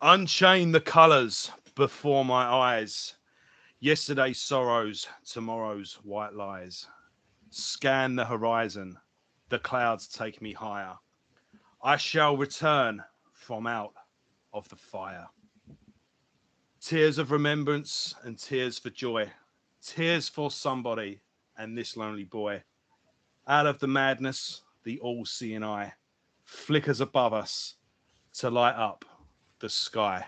Unchain the colours before my eyes. Yesterday's sorrows, tomorrow's white lies. Scan the horizon, the clouds take me higher. I shall return from out of the fire. Tears of remembrance and tears for joy. Tears for somebody and this lonely boy. Out of the madness, the all-seeing eye flickers above us to light up the sky.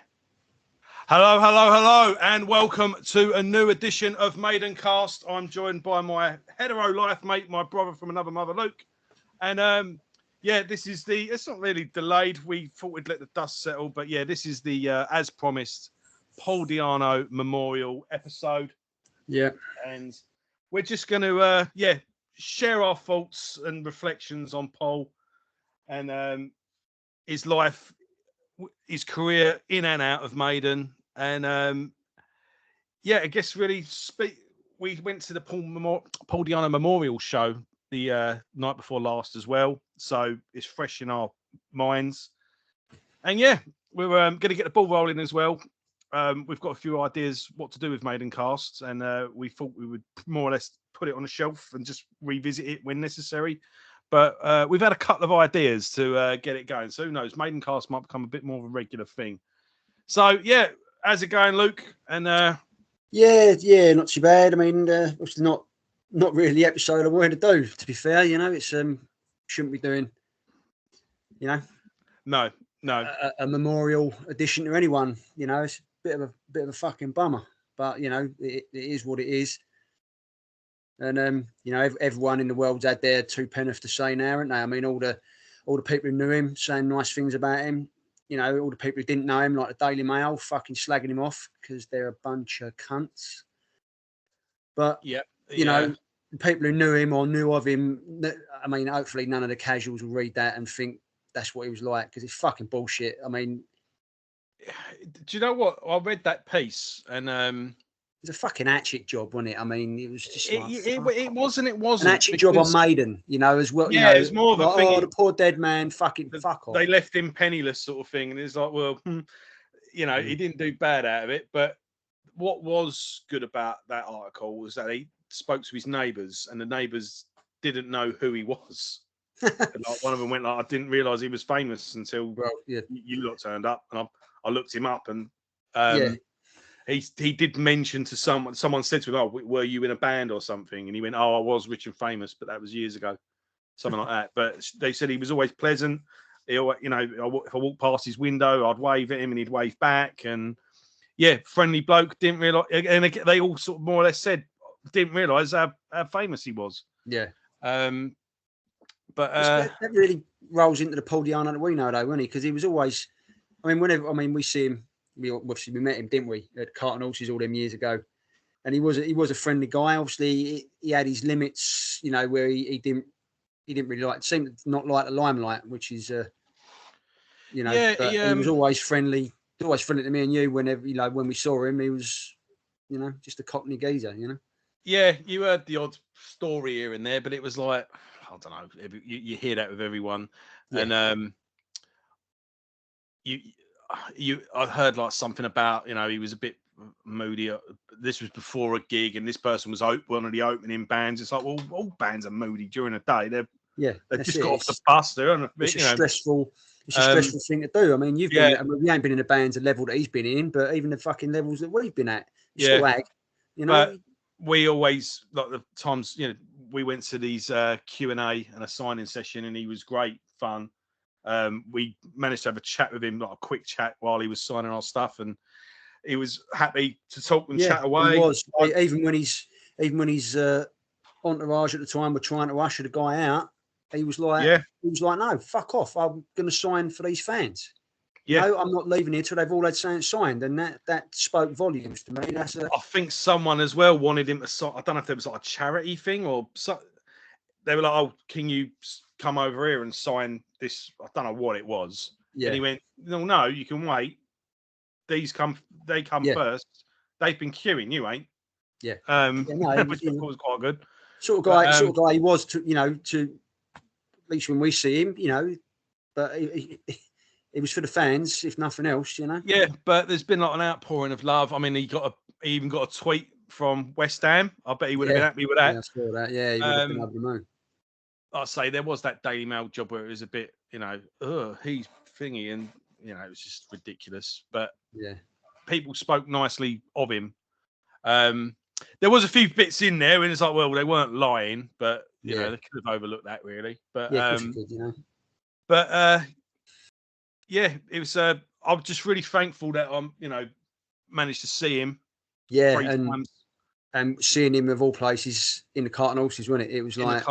Hello, hello, hello, and welcome to a new edition of Maidencast. I'm joined by my hetero life mate, my brother from another mother, Luke. And this is it's not really delayed. We thought we'd let the dust settle, but yeah, this is the, as promised, Paul Di'Anno memorial episode. Yeah. And we're just going to, share our thoughts and reflections on Paul and his life, his career in and out of Maiden. And I guess really we went to the Paul Di'Anno memorial show the night before last as well, so it's fresh in our minds. And yeah, we're going to get the ball rolling as well. We've got a few ideas what to do with Maidencast, and we thought we would more or less put it on a shelf and just revisit it when necessary. But we've had a couple of ideas to get it going. So who knows? Maidencast might become a bit more of a regular thing. So, yeah, how's it going, Luke? And Yeah, not too bad. I mean, it's not really the episode I wanted to do, to be fair. You know, it's shouldn't be doing, you know. No. A memorial edition to anyone. You know, it's a bit of a fucking bummer. But, you know, it is what it is. And you know, everyone in the world's had their two penneth to say now, haven't they? I mean, all the people who knew him saying nice things about him. You know, all the people who didn't know him, like the Daily Mail, fucking slagging him off because they're a bunch of cunts. But you know, the people who knew him or knew of him, I mean, hopefully none of the casuals will read that and think that's what he was like, because it's fucking bullshit. I mean, do you know what? I read that piece and it's a fucking hatchet job, wasn't it? I mean, it was just like, it wasn't an hatchet job on Maiden, you know, as well. Yeah, you know, it was more of a like, thing. Oh, the poor dead man, fucking fuck off. They left him penniless, sort of thing, and it's like, well, you know, he didn't do bad out of it. But what was good about that article was that he spoke to his neighbours, and the neighbours didn't know who he was. And like one of them went like, I didn't realise he was famous until you lot turned up, and I looked him up, and he did mention to someone said to him, oh, were you in a band or something? And he went, oh, I was rich and famous, but that was years ago, something like that. But they said he was always pleasant. He, you know, if I walked past his window, I'd wave at him and he'd wave back, and yeah, friendly bloke. Didn't realise, and they all sort of more or less said didn't realise how famous he was. Yeah. But that really rolls into the Paul Di'Anno that we know, though, wasn't he? Because he was always, I mean, we see him. We met him, didn't we, at Cart and Horses all them years ago? And he was a friendly guy. Obviously, he had his limits, you know, where he didn't really seemed not like the limelight, which is, you know, but he was always friendly to me and you. Whenever, you know, when we saw him, he was, you know, just a Cockney geezer, you know. Yeah, you heard the odd story here and there, but it was like, I don't know, you hear that with everyone, and I heard like something about, you know, he was a bit moody. This was before a gig, and this person was one of the opening bands. It's like, well, all bands are moody during the day. They've just got off the bus. They're on it's a stressful thing to do. I mean, you ain't been in the bands the level that he's been in, but even the fucking levels that we've been at, swag, you know. But we always, like the times, you know, we went to these Q&A and a signing session, and he was great fun. We managed to have a chat with him, like a quick chat while he was signing our stuff, and he was happy to talk and chat away. He was, even when his entourage at the time were trying to usher the guy out. He was like, no, fuck off. I'm going to sign for these fans. Yeah, no, I'm not leaving here till they've all had something signed, and that spoke volumes to me. I think someone as well wanted him to sign. I don't know if it was like a charity thing or so. They were like, "Oh, can you come over here and sign this?" I don't know what it was. Yeah. And he went, "No, you can wait. They come first. They've been queuing. You ain't." Yeah. Which I thought was quite good. Sort of guy he was to, you know, to at least when we see him, you know, but it was for the fans, if nothing else, you know. Yeah, but there's been like an outpouring of love. I mean, he even got a tweet from West Ham. I bet he would have been happy with that. Yeah, I saw that. Yeah, he would have been over the moon. I say there was that Daily Mail job where it was a bit, he's thingy, and it was just ridiculous. But yeah, people spoke nicely of him. There was a few bits in there, and it's like, well, they weren't lying, but you know, they could have overlooked that really. But yeah, of course you could, you know. But yeah, it was. I'm just really thankful that I'm, managed to see him. Yeah, 3 times. And seeing him of all places in the Cart and Horses, wasn't it? It was like,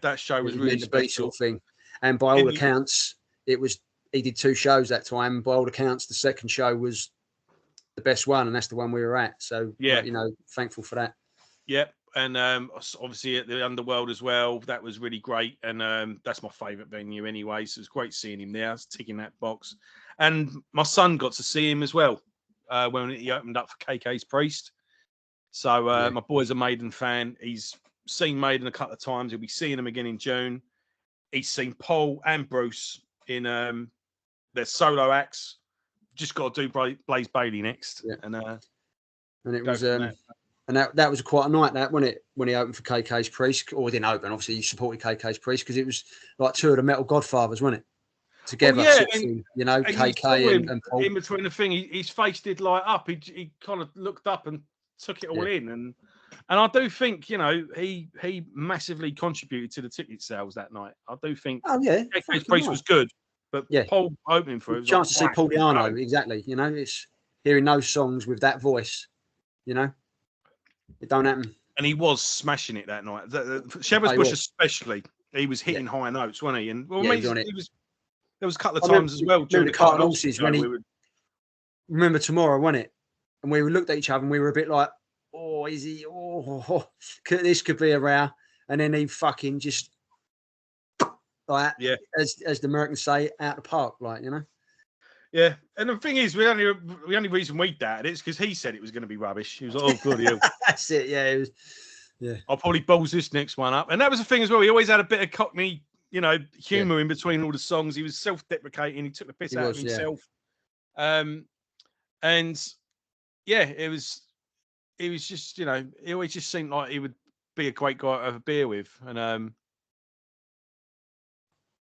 that show was really special, sort of thing. And by all accounts, he did 2 shows that time. And by all accounts, the second show was the best one, and that's the one we were at. So yeah, thankful for that. Yep. And obviously at the Underworld as well, that was really great. And that's my favourite venue anyway. So it's great seeing him there. I was ticking that box. And my son got to see him as well when he opened up for KK's Priest. So my boy's a Maiden fan. He's seen Maiden a couple of times. He'll be seeing them again in June. He's seen Paul and Bruce in their solo acts. Just got to do Blaze Bailey next. Yeah. And it was and that was quite a night, that, wasn't it, when he opened for KK's Priest? Or he didn't open, obviously he supported KK's Priest, because it was like 2 of the metal godfathers, wasn't it? Together, KK and Paul. In between the thing, his face did light up. He kind of looked up and took it all in, and I do think he massively contributed to the ticket sales that night. I do think. Oh yeah, KK's Priest was good, but Paul opening for it. Chance to see Paul Di'Anno, exactly. It's hearing those songs with that voice. It don't happen. And he was smashing it that night. Shepherd's Bush especially, he was hitting high notes, wasn't he? And there was a couple of times as well during the Cart and Horses when remember Tomorrow, wasn't it? And we looked at each other and we were a bit like, oh, is he? Oh, this could be a row. And then he fucking just like, as the Americans say, out the park, like, Yeah, and the thing is, the only reason we doubted it is because he said it was going to be rubbish. He was like, "Oh, bloody hell." That's it. Yeah, it was. Yeah, I'll probably balls this next one up, and that was the thing as well. He always had a bit of Cockney, humour in between all the songs. He was self-deprecating. He took the piss out of himself. And yeah, it was just, he always just seemed like he would be a great guy to have a beer with, and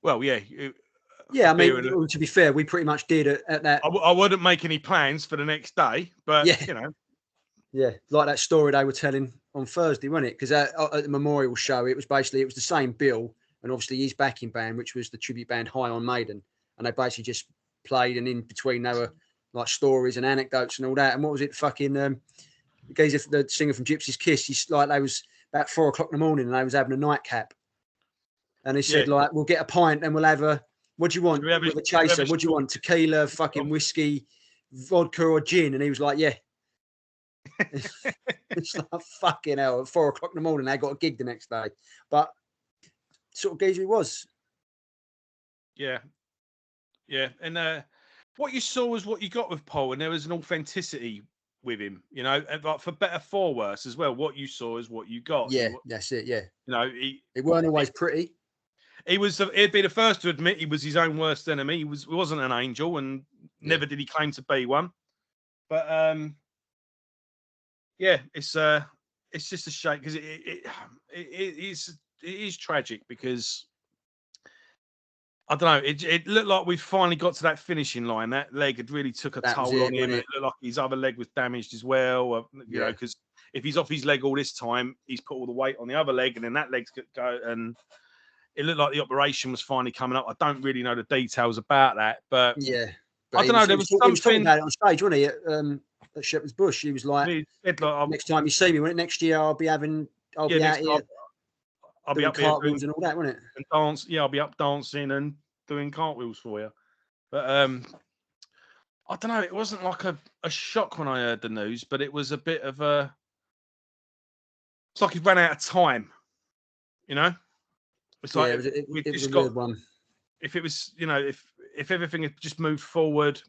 well, yeah. Yeah, I mean, to be fair, we pretty much did at that. I wouldn't make any plans for the next day, but yeah, like that story they were telling on Thursday, wasn't it? Because at the memorial show, it was the same bill, and obviously his backing band, which was the tribute band High on Maiden, and they basically just played, and in between they were like stories and anecdotes and all that. And what was it? Fucking the singer from Gypsy's Kiss. He's like, they was about 4 o'clock in the morning, and they was having a nightcap, and he said like, we'll get a pint and we'll have a. What do you want with a chaser? What do you want? Tequila, fucking whiskey, vodka, or gin? And he was like, yeah. It's like, fucking hell. At 4 o'clock in the morning, they got a gig the next day. But sort of geezer he was. Yeah. Yeah. And what you saw was what you got with Paul, and there was an authenticity with him, and like, for better, for worse as well. What you saw is what you got. Yeah, that's it. Yeah. It weren't always pretty. He'd be the first to admit he was his own worst enemy. He wasn't an angel, and never did he claim to be one. But yeah, it's just a shame, because it is tragic, because I don't know. It looked like we finally got to that finishing line. That leg had really took a toll on him. It looked like his other leg was damaged as well. You know, because if he's off his leg all this time, he's put all the weight on the other leg, and then that leg's going to go. And it looked like the operation was finally coming up. I don't really know the details about that, but yeah, I don't know. There was something. He was talking about it on stage, wasn't he? At Shepherd's Bush, he was like, "Next time you see me, next year I'll be out here, I'll be up cartwheels and all that, won't it? And dance, I'll be up dancing and doing cartwheels for you." But I don't know. It wasn't like a shock when I heard the news, but it was a bit of a. It's like he ran out of time, It's like it was a weird one. If it was, if everything had just moved forward,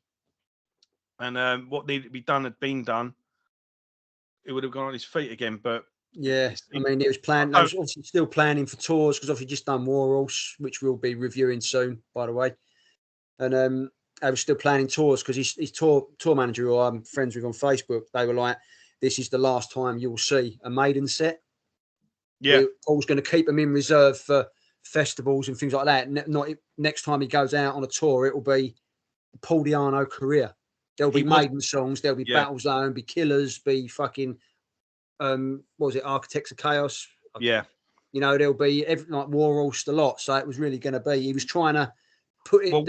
and what needed to be done had been done, it would have gone on his feet again. But yeah, I mean, it was planned. I was obviously still planning for tours, because obviously just done War Horse, which we'll be reviewing soon, by the way. And they were still planning tours because his tour manager, who I'm friends with on Facebook, they were like, "This is the last time you'll see a Maiden set. Yeah. Paul's going to keep them in reserve for festivals and things like that. Not next time he goes out on a tour, it will be Paul Di'Anno career. There'll be Maiden songs, there'll be Battle Zone, be Killers, be fucking what was it, Architects of Chaos? Yeah. You know, there'll be like Warhorse a lot. So it was really going to be. He was trying to put it. Well,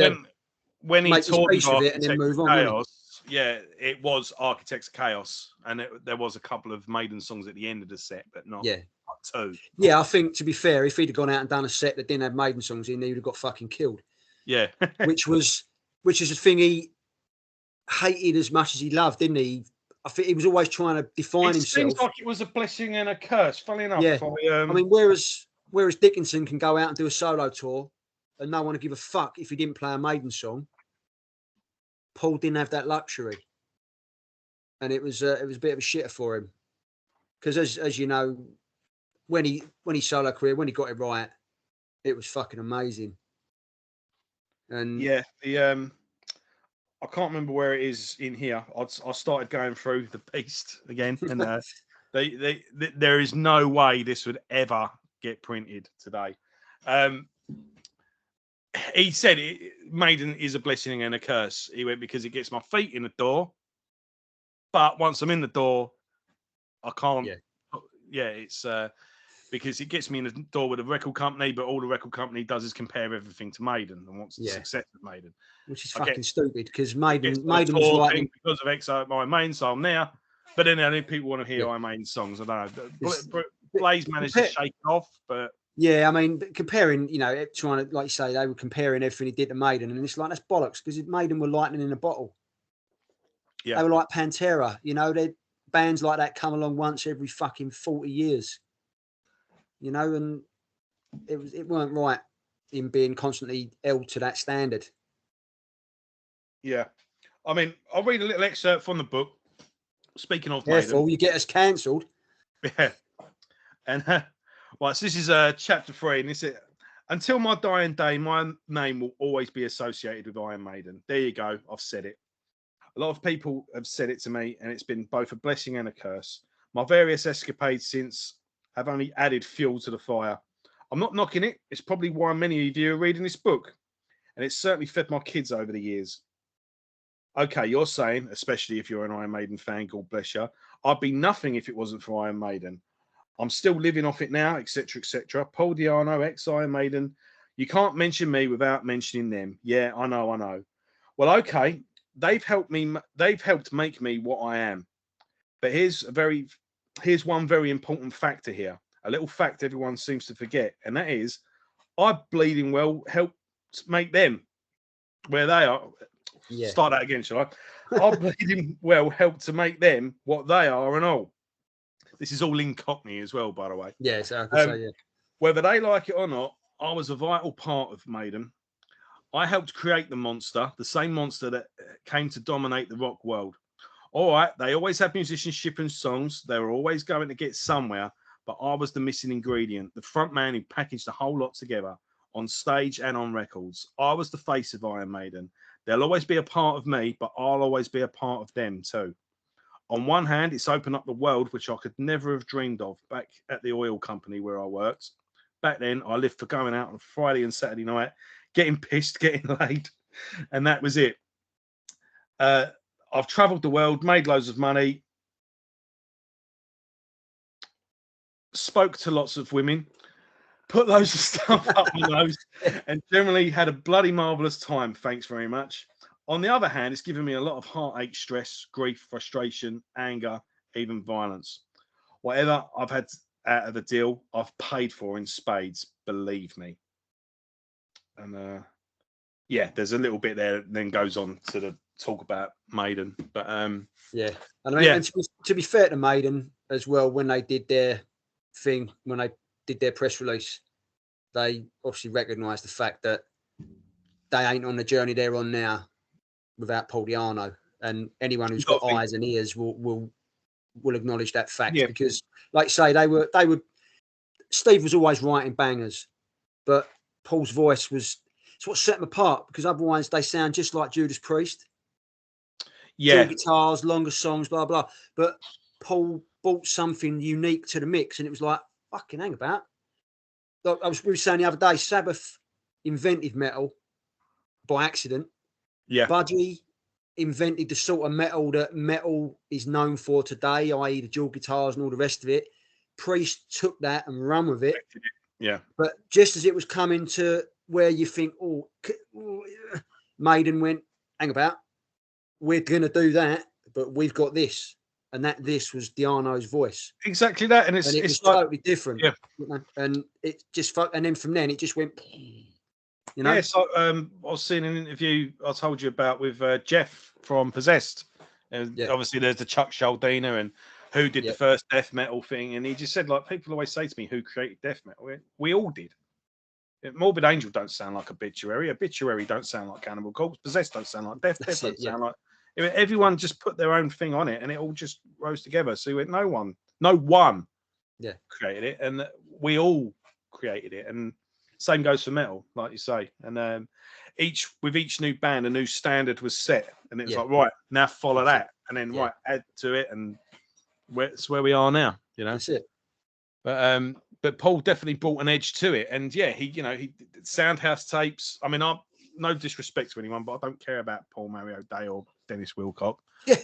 when he make his toured peace with with it and then move on. Chaos, yeah, it was Architects of Chaos, and there was a couple of Maiden songs at the end of the set, but not two. Yeah, I think to be fair, if he'd have gone out and done a set that didn't have Maiden songs in, he would have got fucking killed. Yeah, which is a thing he hated as much as he loved, didn't he? I think he was always trying to define himself. It seems like it was a blessing and a curse. Funny enough, yeah. I mean, whereas Dickinson can go out and do a solo tour, and no one would give a fuck if he didn't play a Maiden song. Paul didn't have that luxury, and it was a bit of a shitter for him, because as you know, when he solo career, when he got it right, it was fucking amazing. And yeah, I can't remember where it is in here. I started going through the Beast again, and there is no way this would ever get printed today. He said Maiden is a blessing and a curse. He went, because it gets my feet in the door, but once I'm in the door, I can't. Yeah, it's because it gets me in the door with a record company, but all the record company does is compare everything to Maiden and wants the success of Maiden, which is fucking stupid, because Maiden was like because of X Iron Maiden, so I'm there. But then I think people want to hear Iron Maiden songs. I don't know. Blaze managed to shake it off, but yeah, I mean, comparing, trying to, like you say, they were comparing everything he did to Maiden, and it's like, that's bollocks, because Maiden were lightning in a bottle. Yeah, they were like Pantera. They bands like that come along once every fucking 40 years. And it weren't right in being constantly held to that standard. Yeah, I mean, I'll read a little excerpt from the book. Speaking of Careful, Maiden, you get us cancelled. Yeah, and right, so this is chapter 3, and this is, until my dying day, my name will always be associated with Iron Maiden. There you go, I've said it. A lot of people have said it to me, and it's been both a blessing and a curse. My various escapades since have only added fuel to the fire. I'm not knocking it. It's probably why many of you are reading this book, and it's certainly fed my kids over the years. Okay, you're saying, especially if you're an Iron Maiden fan, God bless you, I'd be nothing if it wasn't for Iron Maiden. I'm still living off it now, etc., etc. Paul Di'Anno, ex-Iron Maiden. You can't mention me without mentioning them. Yeah, I know. Well, okay, they've helped make me what I am. But here's one very important factor here. A little fact everyone seems to forget, and that is, I bleeding well helped make them where they are. Yeah. Start that again, shall I? I bleeding well helped to make them what they are and all. This is all in Cockney as well, by the way. Yeah, so I can say, yeah. Whether they like it or not, I was a vital part of Maiden. I helped create the monster, the same monster that came to dominate the rock world. All right, they always had musicianship and songs. They were always going to get somewhere, but I was the missing ingredient, the front man who packaged the whole lot together on stage and on records. I was the face of Iron Maiden. They'll always be a part of me, but I'll always be a part of them too. On one hand, it's opened up the world, which I could never have dreamed of back at the oil company where I worked. Back then, I lived for going out on Friday and Saturday night, getting pissed, getting laid, and that was it. I've travelled the world, made loads of money, spoke to lots of women, put loads of stuff up my nose, and generally had a bloody marvellous time. Thanks very much. On the other hand, it's given me a lot of heartache, stress, grief, frustration, anger, even violence. Whatever I've had out of the deal, I've paid for in spades, believe me. And yeah, there's a little bit there that then goes on to the talk about Maiden. But yeah. And I mean, and to be fair to Maiden as well, when they did their thing, when they did their press release, they obviously recognised the fact that they ain't on the journey they're on now without Paul Di'Anno, and anyone who's got eyes and ears will acknowledge that fact. Yeah. Because, like you say, they were. Steve was always writing bangers, but Paul's voice was. it's what set them apart, because otherwise they sound just like Judas Priest. Yeah, Dual guitars, longer songs, blah blah. But Paul brought something unique to the mix, and it was like, fucking hang about. Like we were saying the other day, Sabbath invented metal by accident. yeah, Budgie invented the sort of metal that metal is known for today, i.e. the dual guitars and all the rest of it. Priest took that and ran with it. yeah, But just as it was coming to where you think, Maiden went, hang about, we're going to do that, but we've got this. And this was Di'Anno's voice. exactly that. And it was like, totally different. Yeah. And it just, and then from then it just went, Yeah, so I was seeing an interview I told you about with Jeff from Possessed. And obviously there's the Chuck Schuldiner and who did the first death metal thing. And he just said, like, people always say to me, who created death metal? We all did. Morbid Angel don't sound like Obituary. Obituary don't sound like Cannibal Corpse. Possessed don't sound like Death. Death don't sound like... Everyone just put their own thing on it and it all just rose together. So he went, no one created it. And we all created it. And same goes for metal, like you say. And with each new band, a new standard was set. And it was like, right, now follow that. And then, right, add to it. And it's where we are now, you know? That's it. But Paul definitely brought an edge to it. And yeah, he Soundhouse tapes. I mean, I'm no disrespect to anyone, but I don't care about Paul Mario Day or Dennis Wilcock. To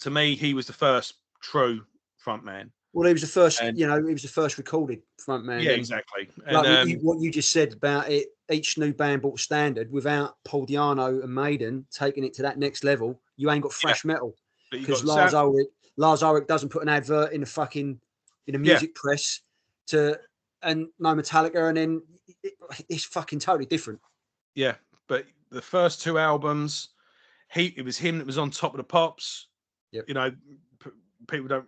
me, he was the first true frontman. Well, he was the first, he was the first recorded frontman. Yeah, exactly. Like what you just said about it, each new band brought standard. Without Paul Di'Anno and Maiden taking it to that next level, you ain't got thrash metal. Because Lars Ulrich doesn't put an advert in a music press and no Metallica, and then it's fucking totally different. Yeah, but the first two albums, it was him that was on top of the pops. Yep. You know, people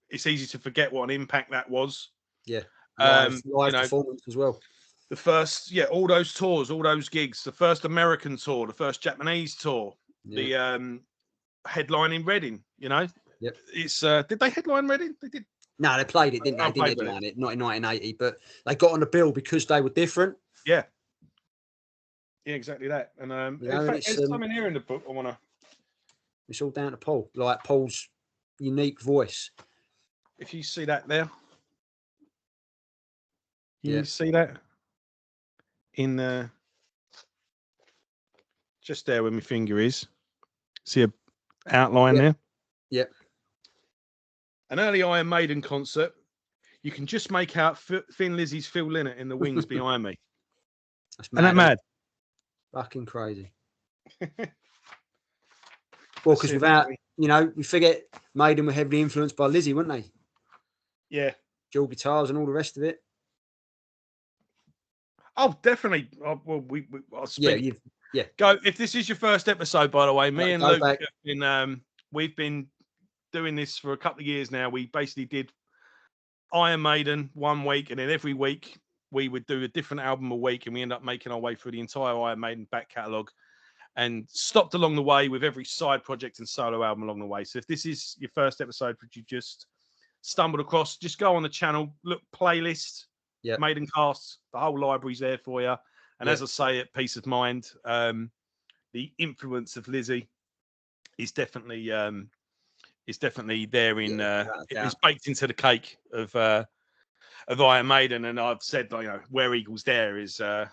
it's easy to forget what an impact that was. Yeah. Live performance as well. The first, all those tours, all those gigs, the first American tour, the first Japanese tour, the headline in Reading, you know. Yep. It's did they headline Reading? They did. No, they played it, didn't they? They didn't headline it, not in 1980, but they got on the bill because they were different. Yeah. Yeah, exactly that. And in fact, there's something here in the book I want to... It's all down to Paul, like Paul's unique voice. If you see that there, you see that in just there where my finger is. See a outline there? Yeah. An early Iron Maiden concert. You can just make out Thin Lizzy's Phil Lynott in the wings behind me. That's mad. Isn't that mad? Fucking crazy. Well, because without, we forget Maiden were heavily influenced by Lizzy, weren't they? Yeah. Dual guitars and all the rest of it. Oh, definitely. Well, I'll speak. Go. If this is your first episode, by the way, me and Luke have been, we've been doing this for a couple of years now. We basically did Iron Maiden 1 week, and then every week we would do a different album a week, and we end up making our way through the entire Iron Maiden back catalogue, and stopped along the way with every side project and solo album along the way. So if this is your first episode that you just stumbled across, just go on the channel, look, playlist, Maidencast, the whole library's there for you. And as I say, at Peace of Mind, the influence of Lizzy is definitely there in it's baked into the cake of Iron Maiden. And I've said, Where Eagles Dare is I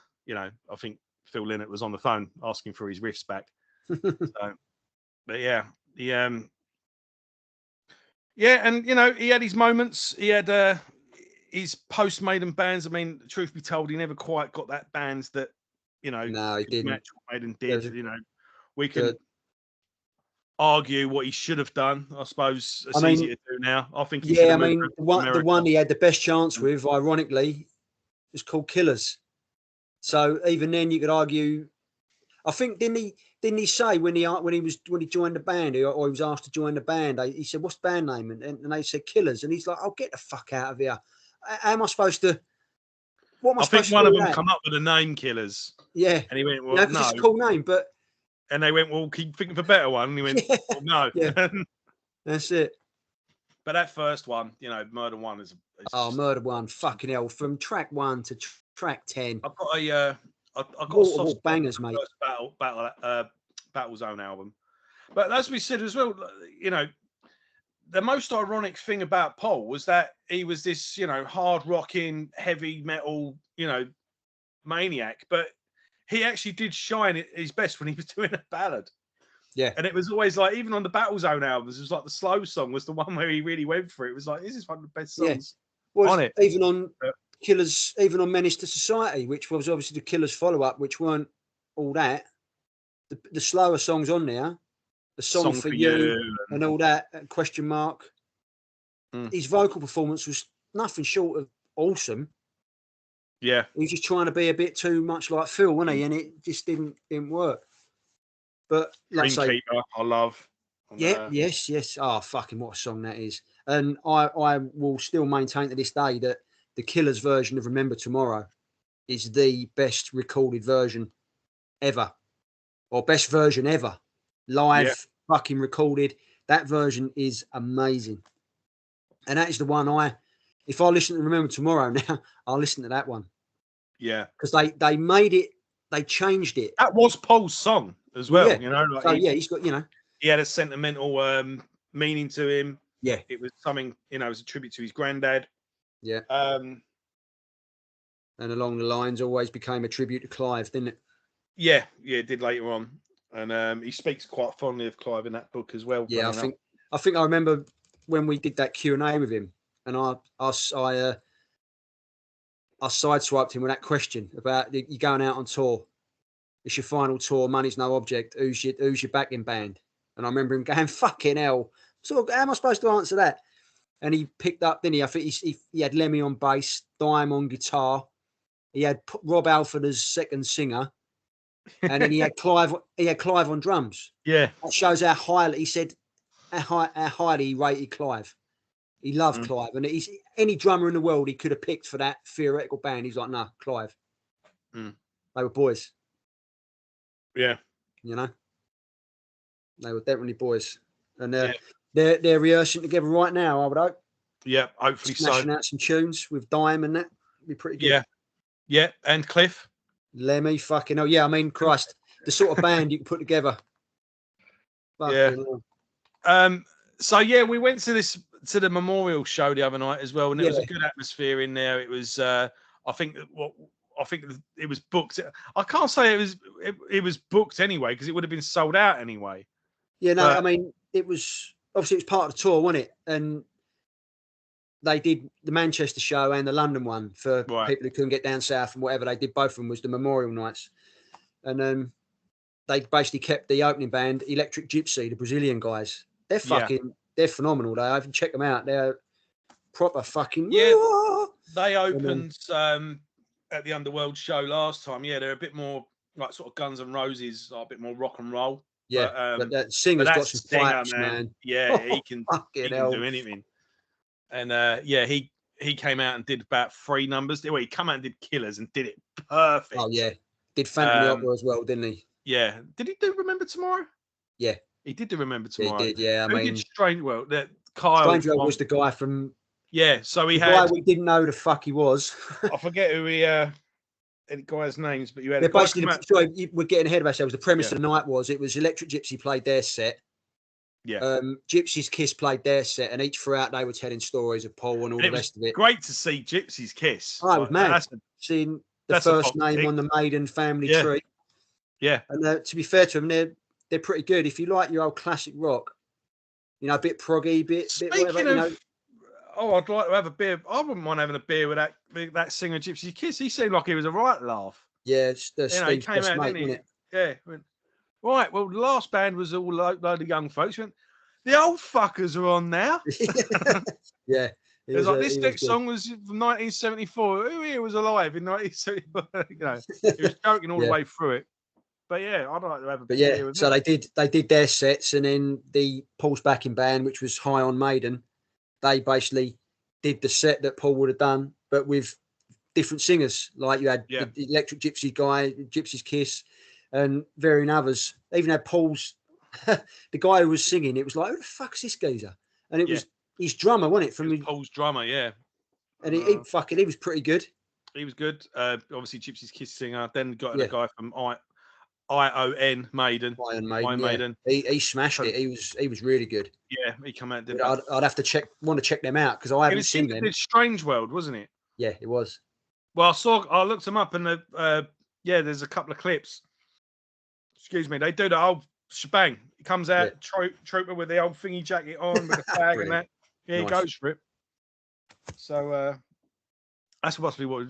think Phil Lynott was on the phone asking for his riffs back. So, but yeah, and he had his moments. He had his post Maiden bands. I mean, truth be told, he never quite got that bands that no, he didn't match what Maiden did. We can argue what he should have done. I suppose it's easier to do now. I think he the one he had the best chance with, ironically, was called Killers. So even then, you could argue. I think didn't he say when he joined the band, or he was asked to join the band, he said, "What's the band name?" And they said Killers, and he's like, "I'll get the fuck out of here. How am I supposed to? What am I supposed to do?" I think one of them come up with the name Killers. Yeah, and he went, "Well, no, it's a cool name, but." And they went, "Well, keep thinking of a better one." And he went, well, "No." Yeah. That's it. But that first one, Murder One is Murder One, fucking hell! From track 1 to track 10. I've got a I got a Wall soft spot bangers, for the mate. first Battle Zone album. But as we said as well, you know, the most ironic thing about Paul was that he was this, you know, hard rocking, heavy metal, you know, maniac, but he actually did shine at his best when he was doing a ballad. Yeah. And it was always like, even on the Battle Zone albums, it was like the slow song was the one where he really went for it. It was like, this is one of the best songs on it. Even on Killers, even on Menace to Society, which was obviously the Killers follow up, which weren't all that. The slower songs on there, the song for you and all that, question mark. His vocal performance was nothing short of awesome. Yeah. He was just trying to be a bit too much like Phil, wasn't he? And it just didn't work. But like I say, I love. Yes. Oh, fucking what a song that is. And I will still maintain to this day that the Killers version of Remember Tomorrow is the best recorded version ever. Or best version ever. Live, fucking recorded. That version is amazing. And that is the one if I listen to Remember Tomorrow now, I'll listen to that one. Yeah. Because they made it, they changed it. That was Paul's song as well, you know. Like he's got, you know. He had a sentimental meaning to him. Yeah. It was something, you know, it was a tribute to his granddad. Yeah. And along the lines always became a tribute to Clive, didn't it? Yeah, it did later on. And he speaks quite fondly of Clive in that book as well. Yeah, I think I remember when we did that Q&A with him, and I sideswiped him with that question about you going out on tour. It's your final tour, money's no object. Who's your backing band? And I remember him going, fucking hell. So how am I supposed to answer that? And he picked up, didn't he? I think he had Lemmy on bass, Dime on guitar. He had Rob Alford as second singer. And then he had Clive on drums. Yeah. That shows how highly, he said, how highly he rated Clive. He loved Clive. And he's any drummer in the world he could have picked for that theoretical band. He's like, nah, Clive. They were boys. Yeah. You know? They were definitely boys. And they're rehearsing together right now, I would hope. Yeah, hopefully Smashing out some tunes with Dime and that. Be pretty good. Yeah. Yeah. And Cliff. Lemmy, fucking hell. Yeah, I mean, Christ. The sort of band you can put together. Fucking hell. So yeah, we went to the memorial show the other night as well, and it was a good atmosphere in there. It was I think it was booked. I can't say it was booked anyway, because it would have been sold out anyway. Yeah, no, I mean, it was obviously it was part of the tour, wasn't it? And they did the Manchester show and the London one for people who couldn't get down south and whatever. They did both of them was the memorial nights, and they basically kept the opening band, Electric Gypsy, the Brazilian guys. They're they're phenomenal. I haven't checked them out. They're proper fucking. Yeah, they opened at the Underworld show last time. Yeah, they're a bit more like sort of Guns N' Roses, like a bit more rock and roll. Yeah, but that singer's got some pipes, man. Yeah, he can do anything. And he came out and did about 3 numbers. Well, he came out and did Killers and did it perfect. Oh yeah, did Phantom of the Opera as well, didn't he? Yeah. Did he do Remember Tomorrow? Yeah, he did do Remember Tomorrow. He did. Yeah, I mean, did Strange World? That Kyle Strange World was the guy from. Yeah, so he had. Guy we didn't know the fuck he was. I forget who the guy's names, but you had. Basically, we're getting ahead of ourselves. The premise of the night was it was Electric Gypsy played their set. Yeah. Gypsy's Kiss played their set, and each throughout they were telling stories of Paul and all the rest of it. Great to see Gypsy's Kiss. I was mad. Seeing the first name on the Maiden family tree. Yeah. And to be fair to them, they're pretty good. If you like your old classic rock, you know, a bit proggy, bit whatever, you know. Oh, I'd like to have a beer. I wouldn't mind having a beer with that singer Gypsy's Kiss. He seemed like he was a right laugh. Yeah, he came out, didn't he? Yeah. Right, well, the last band was all load of young folks. Went, the old fuckers are on now. Yeah. It was like, this next song was from 1974. Who here was alive in 1974? You know, he was joking all the way through it. But yeah, I'd like to have a beer with so they did their sets, and then the Paul's backing band, which was High on Maiden, they basically did the set that Paul would have done, but with different singers. Like you had the Electric Gypsy guy, Gypsy's Kiss, and varying others. They even had Paul's, the guy who was singing. It was like, who the fuck's this geezer? And it was his drummer, wasn't it? From Paul's drummer, yeah. And he was pretty good. He was good. Obviously, Gypsy's Kiss singer. Then got a Yeah, guy from ION Maiden. Iron Maiden. Iron Yeah, Maiden. he smashed So, it. He was really good. yeah, he come out and did But about. I'd have to want to check them out because I It haven't was him seen that them. did Strange World, wasn't it? Yeah, it was. Well, I looked them up, and yeah, there's a couple of clips. Excuse me, they do the whole shebang. He comes Yeah, out, trooper with the old thingy jacket on, with the flag and brilliant. that. Yeah, he Nice. goes for it. So that's possibly what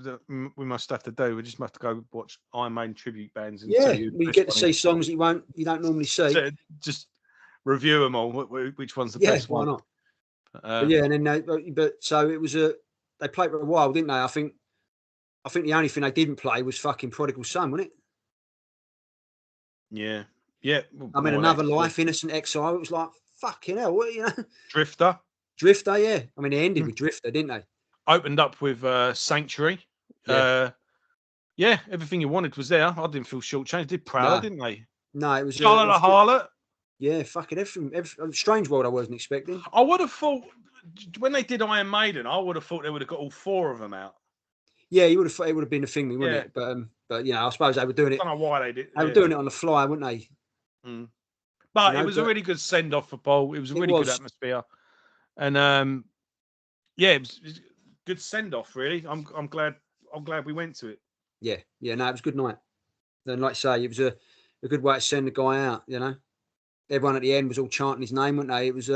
we must have to do. We just must go watch Iron Maiden tribute bands and tell Yeah, you you get to see songs you don't normally see. to just review them all. Which one's the Yeah, best why one? not? But yeah, and then but so it was they played for a while, didn't they? I think the only thing they didn't play was fucking Prodigal Son, wasn't it? Yeah, yeah. I mean, More or Another less, yeah. Life, Innocent Exile. It was like fucking hell, what Drifter Drifter, yeah. I mean, they ended with Drifter, didn't they? opened up with Sanctuary. Yeah. Yeah, everything you wanted was there. I didn't feel shortchanged. Did Prowler, didn't they? No, it was Charlotte the Harlot. Yeah, fucking everything. Strange World, I wasn't expecting. I would have thought when they did Iron Maiden, I would have thought they would have got all four of them out. Yeah, you would have. It would have been a thing, wouldn't Yeah. it? But I suppose they were doing it. I don't know why they did. They were doing it on the fly, weren't they? But it was a really good send off for Paul. It was a really good atmosphere, and yeah, it was a good send off. Really, I'm glad we went to it. Yeah. No, it was a good night. And like I say, it was a good way to send the guy out. Everyone at the end was all chanting his name, weren't they? It was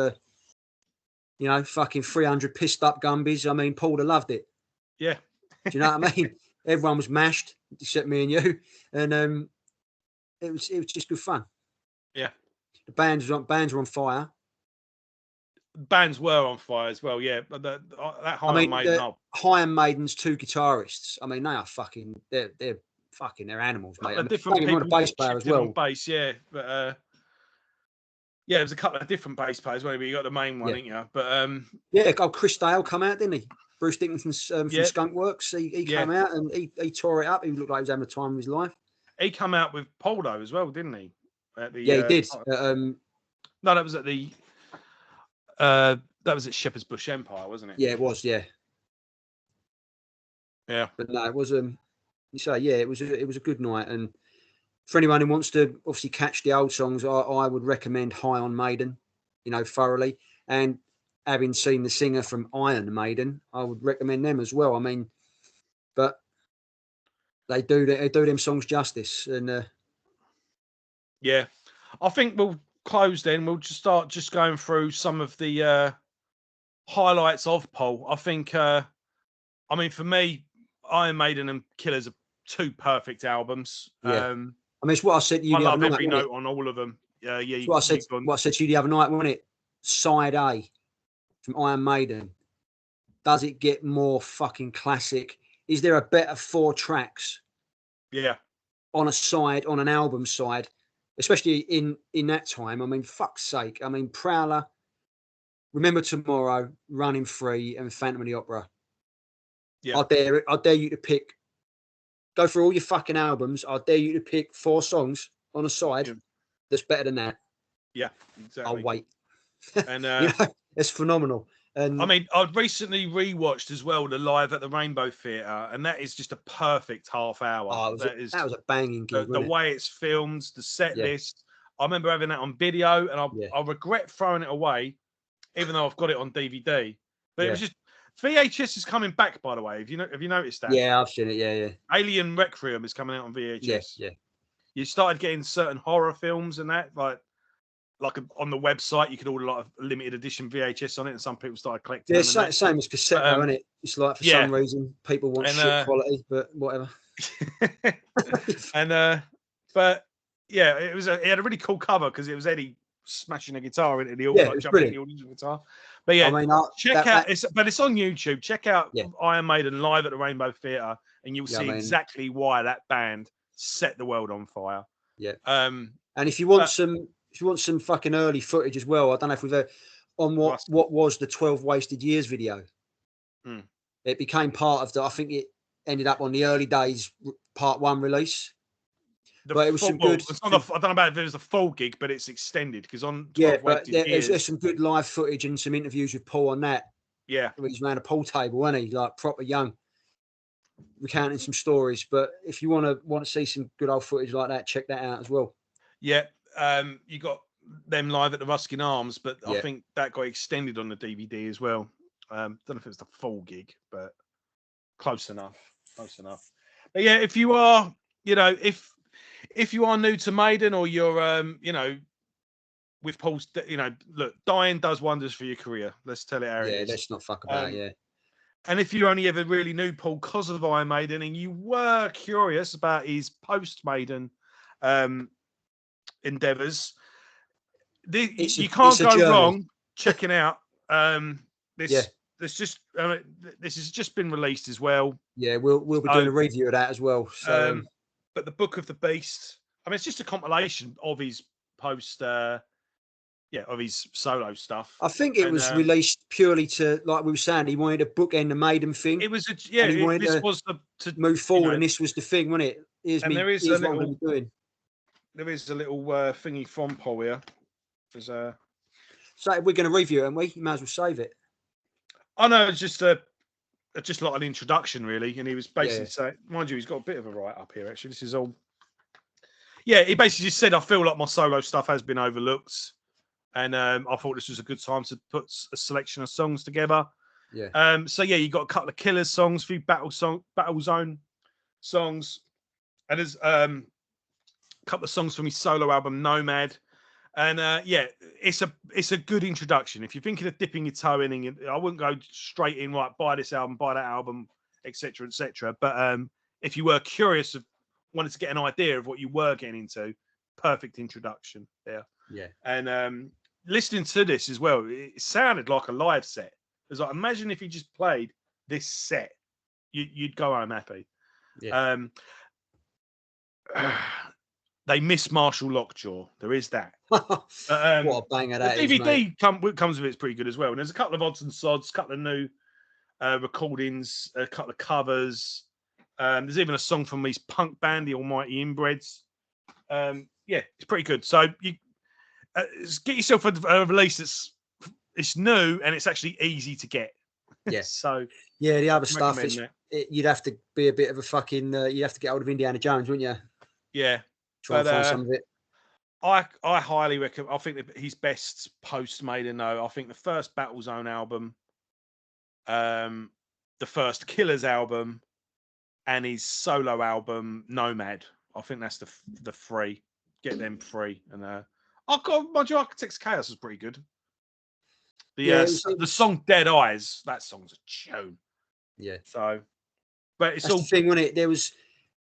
fucking 300 pissed up Gumbies. I mean, Paul would have loved it. Yeah. Do you know what I mean? Everyone was mashed except me and you, and it was just good fun. Yeah. The bands were on fire. Bands were on fire as well, yeah. But that Iron Maiden's two guitarists. I mean, they are fucking. They're fucking. They're animals, mate. Different people. On a bass player as well. Bass, yeah. But yeah, there's a couple of different bass players. But you got the main one, didn't you? But yeah, Chris Dale come out, didn't he? Bruce Dickinson's from Skunk Works. He came out and he tore it up. He looked like he was having the time of his life. He come out with Poldo as well, didn't he? He did. No, that was at the. That was at Shepherd's Bush Empire, wasn't it? Yeah, it was. Yeah. Yeah. But no, it was. You say, yeah, it was a good night, and for anyone who wants to obviously catch the old songs, I would recommend High on Maiden, thoroughly. And having seen the singer from Iron Maiden, I would recommend them as well. I mean, but they do them songs justice, and yeah, I think we'll close then. We'll just start going through some of the highlights of Paul. I think, I mean, for me, Iron Maiden and Killers are two perfect albums. Yeah. I mean, it's what I said to you. I love every note on all of them. Yeah. What I said to you the other night, wasn't it? Side A from Iron Maiden. Does it get more fucking classic? Is there a better 4 tracks? Yeah. On an album side, especially in that time. I mean, fuck's sake. I mean, Prowler, Remember Tomorrow, Running Free, and Phantom of the Opera. Yeah. I dare you to pick. Go through all your fucking albums. I dare you to pick 4 songs on a side that's better than that. Yeah, exactly. I'll wait. And it's phenomenal. And I mean, I've recently rewatched as well the Live at the Rainbow Theatre, and that is just a perfect half hour. Oh, that was a banging gig. The way it's filmed, the set list. I remember having that on video, and I regret throwing it away, even though I've got it on DVD. But it was just VHS is coming back, by the way. Have you noticed that? Yeah, I've seen it. Yeah. Alien Requiem is coming out on VHS. Yeah. You started getting certain horror films and that, like on the website, you could order a lot of limited edition VHS on it, and some people started collecting. Yeah, same as cassette, though, isn't it? It's like for some reason people want shit quality, but whatever. But yeah, it had a really cool cover because it was Eddie smashing a guitar into the jumping the audience guitar. But yeah, I mean, it's on YouTube. Check out Iron Maiden Live at the Rainbow Theatre, and you'll see exactly why that band set the world on fire. Yeah. And if you want some fucking early footage as well, I don't know if we've on what was the 12 Wasted Years video. It became part of I think it ended up on the early days part 1 release. But it was some good. I don't know about if it was a full gig, but it's extended because on 12 there's some good live footage and some interviews with Paul on that. Yeah, he's around a pool table, wasn't he? Like proper young. recounting some stories. But if you want to see some good old footage like that, check that out as well. Yeah, you got them live at the Ruskin Arms, but I Yeah. think that got extended on the DVD as well. Don't know if it was the full gig, but close enough. Close enough. But yeah, if you are, if you are new to Maiden, or you're, with Paul's, look, dying does wonders for your career. Let's tell it how it is. Let's not fuck about it. Yeah. And if you only ever really knew Paul because of Iron Maiden, and you were curious about his post-Maiden endeavors, you can't go wrong checking out this. This has just been released as well. Yeah, we'll be doing a review of that as well. So, but the Book of the Beast, I mean, it's just a compilation of his post, of his solo stuff. I think it was released purely to, like we were saying, he wanted to bookend the Maiden thing. It was to move forward, and this was the thing, wasn't it? Here's what I'm going to be doing. There is a little thingy from Paul here. So we're going to review it, and you might as well save it. I know, it's just like an introduction, really. And he was basically saying, mind you, he's got a bit of a write up here. Actually, this is all. Yeah, he basically just said, I feel like my solo stuff has been overlooked, and I thought this was a good time to put a selection of songs together. Yeah. You got a couple of Killers songs, a few Battle Zone songs, and there's a couple of songs from his solo album Nomad. And it's a good introduction. If you're thinking of dipping your toe in, I wouldn't go straight in, right, buy this album, buy that album, etc., etc. But if you were curious, wanted to get an idea of what you were getting into, perfect introduction there. Yeah. And listening to this as well, it sounded like a live set. It was like, imagine if you just played this set, you'd go home happy. Yeah. They miss Marshall Lockjaw. There is that. What a banger that is, DVD comes with it's pretty good as well. And there's a couple of odds and sods, a couple of new recordings, a couple of covers. There's even a song from his punk band, the Almighty Inbreds. It's pretty good. So you get yourself a release it's new and it's actually easy to get. Yeah. So the other stuff you'd have to be a bit of a fucking. You'd have to get hold of Indiana Jones, wouldn't you? Yeah. Try and find some of it. I highly recommend. I think that his best post Maiden, though. I think the first Battle Zone album, the first Killers album, and his solo album Nomad. I think that's the three. Get them free. And Modular Architects Chaos is pretty good. The song Dead Eyes. That song's a tune. Yeah. So, but it's that's all the thing, wasn't it? There was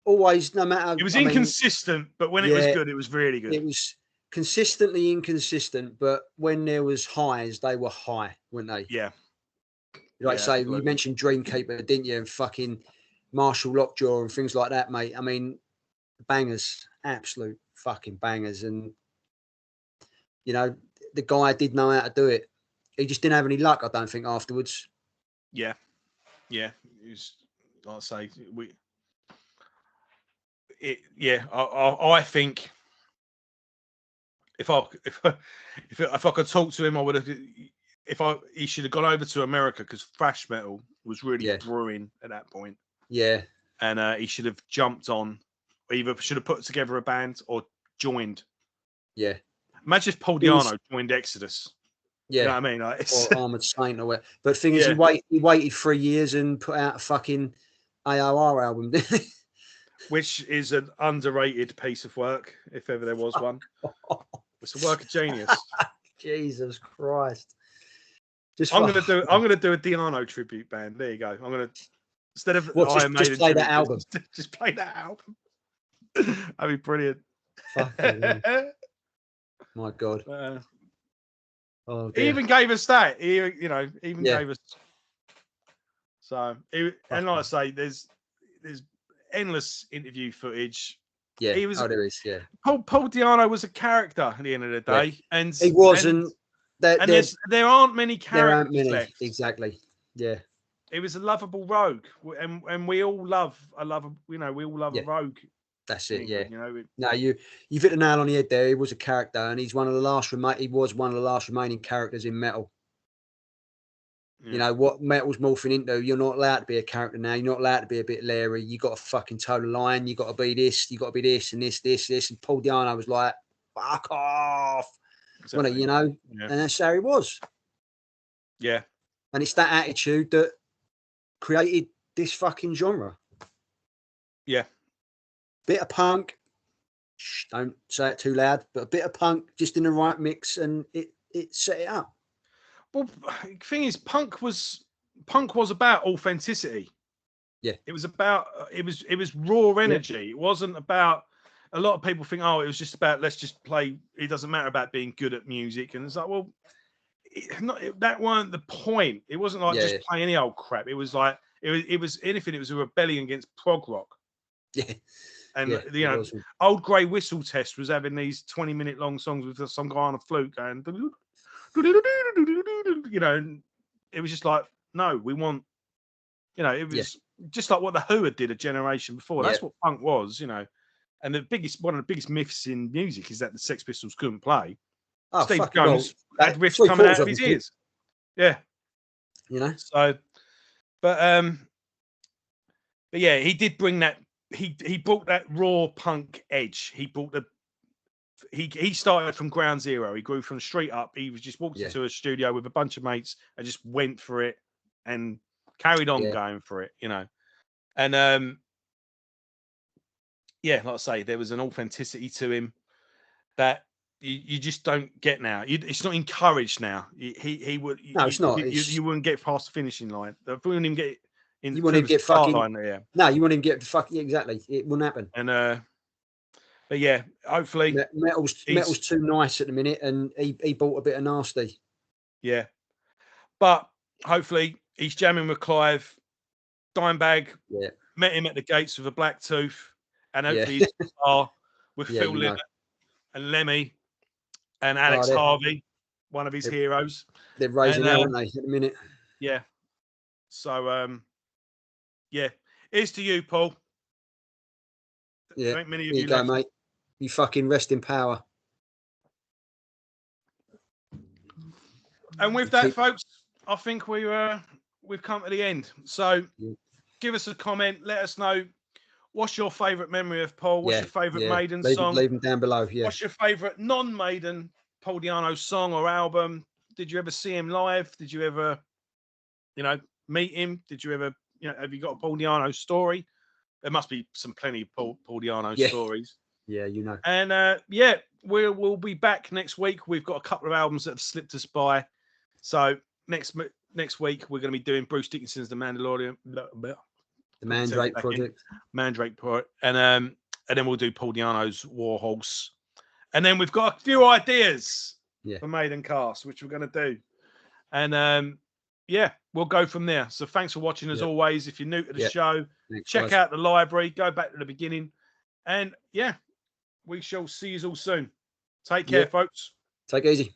always, no matter. It was inconsistent, but when it was good, it was really good. It was consistently inconsistent, but when there was highs, they were high, weren't they? Yeah. Like say, you mentioned Dreamkeeper, didn't you? And fucking Marshall Lockjaw and things like that, mate. I mean, bangers, absolute fucking bangers. And, the guy did know how to do it. He just didn't have any luck, I don't think, afterwards. Yeah. Yeah. It was, like I say, I think if I could talk to him, I would have. He should have gone over to America because thrash metal was really brewing at that point. Yeah, and he should have jumped on. Either should have put together a band or joined. Yeah, imagine if Paul Di'Anno joined Exodus. Yeah, you know what I mean, or Armored Saint or whatever. But the thing is, he waited 3 years and put out a fucking AOR album, didn't he? Which is an underrated piece of work, if ever there was one. It's a work of genius. Jesus Christ! I'm gonna do a Di'Anno tribute band. There you go. I'm gonna instead of Iron Maiden, just play that album. Just play that album. That'd be brilliant. My God. He even gave us that. He gave us. So, and like I say, there's endless interview footage. Yeah, he was. There is. Yeah, Paul Di'Anno was a character at the end of the day, and he wasn't. There aren't many characters. There aren't many. Left. Exactly. Yeah. It was a lovable rogue, and we all love a rogue. That's it. Yeah. No, you've hit the nail on the head there. He was a character, and he's one of the last. He was one of the last remaining characters in metal. You know what metal's morphing into. You're not allowed to be a character now. You're not allowed to be a bit Larry. You got to fucking toe the line. You got to be this. You got to be this and this. And Paul Diano was like, "Fuck off," exactly. you know. Yeah. And that's how he was. Yeah. And it's that attitude that created this fucking genre. Yeah. Bit of punk. Shh, don't say it too loud. But a bit of punk, just in the right mix, and it set it up. Well, the thing is, punk was about authenticity. Yeah, it was about it was raw energy. Yeah. It wasn't about. A lot of people think, oh, it was just about let's just play. It doesn't matter about being good at music, and it's like, well, that weren't the point. It wasn't like just play any old crap. It was like it was anything. It was a rebellion against prog rock. Yeah. And you know, old Grey Whistle Test was having these 20-minute long songs with some guy on a flute going, you know, and it was just like, no, we want, you know, it was just like what the Who had did a generation before. That's what punk was, you know. And one of the biggest myths in music is that the Sex Pistols couldn't play. Oh, Steve Jones had riffs coming out of his ears. Yeah, you know. So, but yeah, he did bring that. He brought that raw punk edge. He brought he started from ground zero. He grew from the street up. He was just walked into a studio with a bunch of mates and just went for it and carried on going for it, you know. And like I say, there was an authenticity to him that you just don't get now. It's not encouraged now. He would. No, it's not. You wouldn't get past the finishing line. You wouldn't even get in. You wouldn't get fucking line there. No, you wouldn't even get the fucking exactly. It wouldn't happen. And but yeah, hopefully metal's too nice at the minute, and he bought a bit of nasty. Yeah, but hopefully he's jamming with Clive. Dimebag met him at the gates with a black tooth, and hopefully he's with Phil Lynott and Lemmy and Alex Harvey, one of his heroes. They're raising hell, aren't they, at the minute? Yeah. So here's to you, Paul. Yeah, I think many of you go, mate. You fucking rest in power. And with that, folks, I think we've come to the end. So give us a comment. Let us know what's your favourite memory of Paul. What's your favourite Maiden song? Leave them down below. Yeah. What's your favourite non-Maiden Paul Diano song or album? Did you ever see him live? Did you ever, meet him? Did you ever, have you got a Paul Diano story? There must be plenty of Paul Diano stories. Yeah, And we'll be back next week. We've got a couple of albums that have slipped us by. So next week we're going to be doing Bruce Dickinson's The Mandalorian, the Mandrake Project, and then we'll do Paul Diano's Warhorse, and then we've got a few ideas for Maidencast, which we're going to do, and we'll go from there. So thanks for watching as always. If you're new to the show, check out the library, go back to the beginning, and we shall see you all soon. Take care, folks. Take it easy.